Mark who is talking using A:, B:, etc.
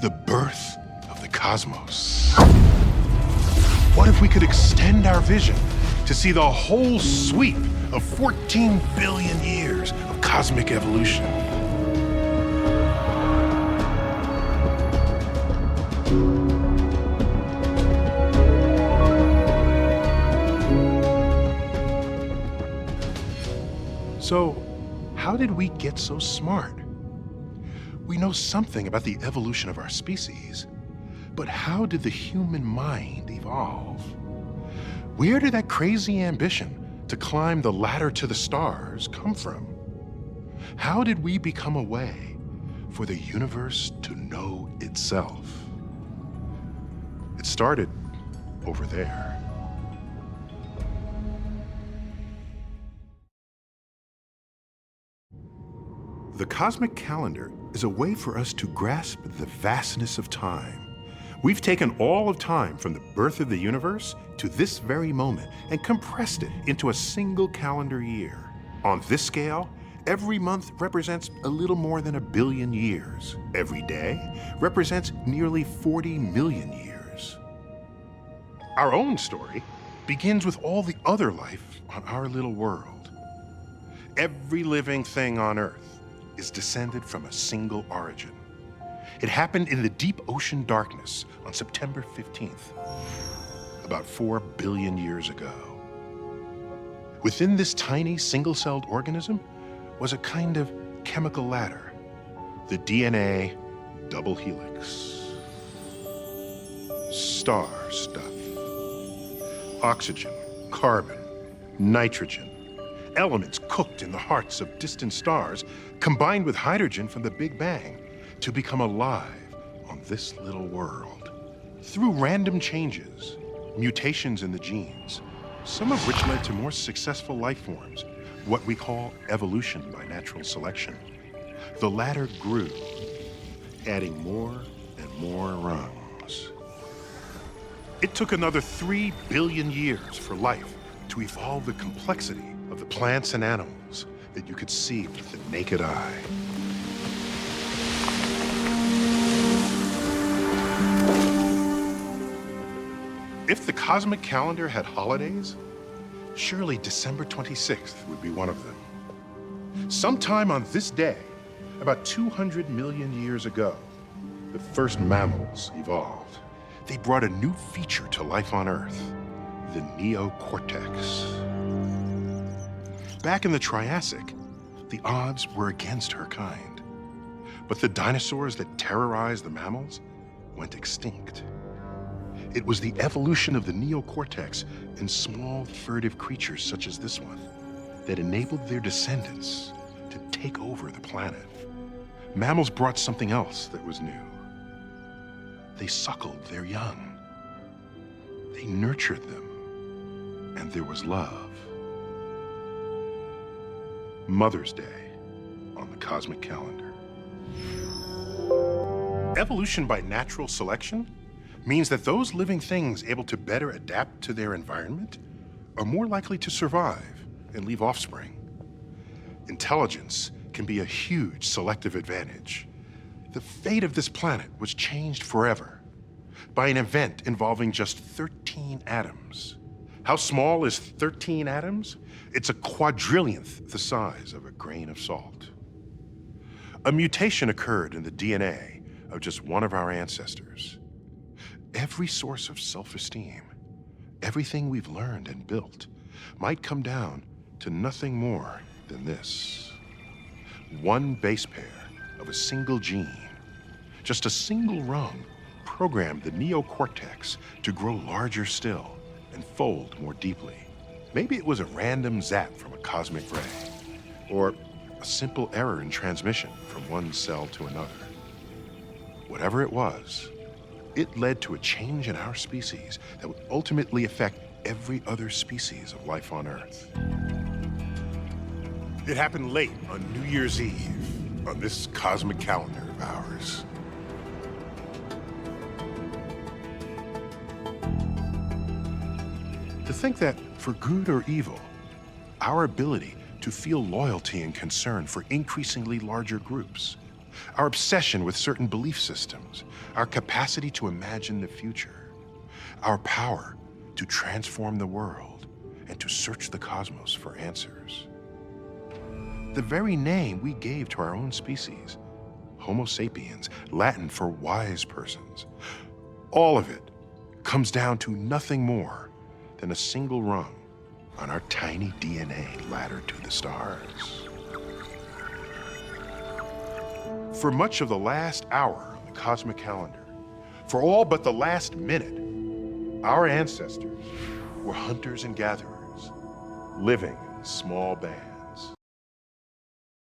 A: the birth of the cosmos. What if we could extend our vision to see the whole sweep of 14 billion years of cosmic evolution? So, how did we get so smart? We know something about the evolution of our species, but how did the human mind evolve? Where did that crazy ambition to climb the ladder to the stars come from? How did we become a way for the universe to know itself? It started over there. The Cosmic Calendar is a way for us to grasp the vastness of time. We've taken all of time from the birth of the universe to this very moment and compressed it into a single calendar year. On this scale, every month represents a little more than 1 billion years. Every day represents nearly 40 million years. Our own story begins with all the other life on our little world. Every living thing on Earth is descended from a single origin. It happened in the deep ocean darkness on September 15th, about 4 billion years ago. Within this tiny single-celled organism was a kind of chemical ladder, the DNA double helix. Star stuff. Oxygen, carbon, nitrogen, elements cooked in the hearts of distant stars combined with hydrogen from the Big Bang to become alive on this little world. Through random changes, mutations in the genes, some of which led to more successful life forms, what we call evolution by natural selection, the ladder grew, adding more and more rungs. It took another 3 billion years for life to evolve the complexity of the plants and animals that you could see with the naked eye. If the Cosmic Calendar had holidays, surely December 26th would be one of them. Sometime on this day, about 200 million years ago, the first mammals evolved. They brought a new feature to life on Earth, the neocortex. Back in the Triassic, the odds were against her kind. But the dinosaurs that terrorized the mammals went extinct. It was the evolution of the neocortex in small, furtive creatures such as this one that enabled their descendants to take over the planet. Mammals brought something else that was new. They suckled their young. They nurtured them, and there was love. Mother's Day on the Cosmic Calendar. Evolution by natural selection means that those living things able to better adapt to their environment are more likely to survive and leave offspring. Intelligence can be a huge selective advantage. The fate of this planet was changed forever by an event involving just 13 atoms. How small is 13 atoms? It's a quadrillionth the size of a grain of salt. A mutation occurred in the DNA of just one of our ancestors. Every source of self-esteem, everything we've learned and built, might come down to nothing more than this. One base pair of a single gene, just a single rung, programmed the neocortex to grow larger still and fold more deeply. Maybe it was a random zap from a cosmic ray, or a simple error in transmission from one cell to another. Whatever it was, it led to a change in our species that would ultimately affect every other species of life on Earth. It happened late on New Year's Eve, on this cosmic calendar of ours. To think that, for good or evil, our ability to feel loyalty and concern for increasingly larger groups our obsession with certain belief systems, our capacity to imagine the future, our power to transform the world and to search the cosmos for answers. The very name we gave to our own species, Homo sapiens, Latin for wise persons, all of it comes down to nothing more than a single rung on our tiny DNA ladder to the stars. For much of the last hour on the Cosmic Calendar, for all but the last minute, our ancestors were hunters and gatherers, living in small bands.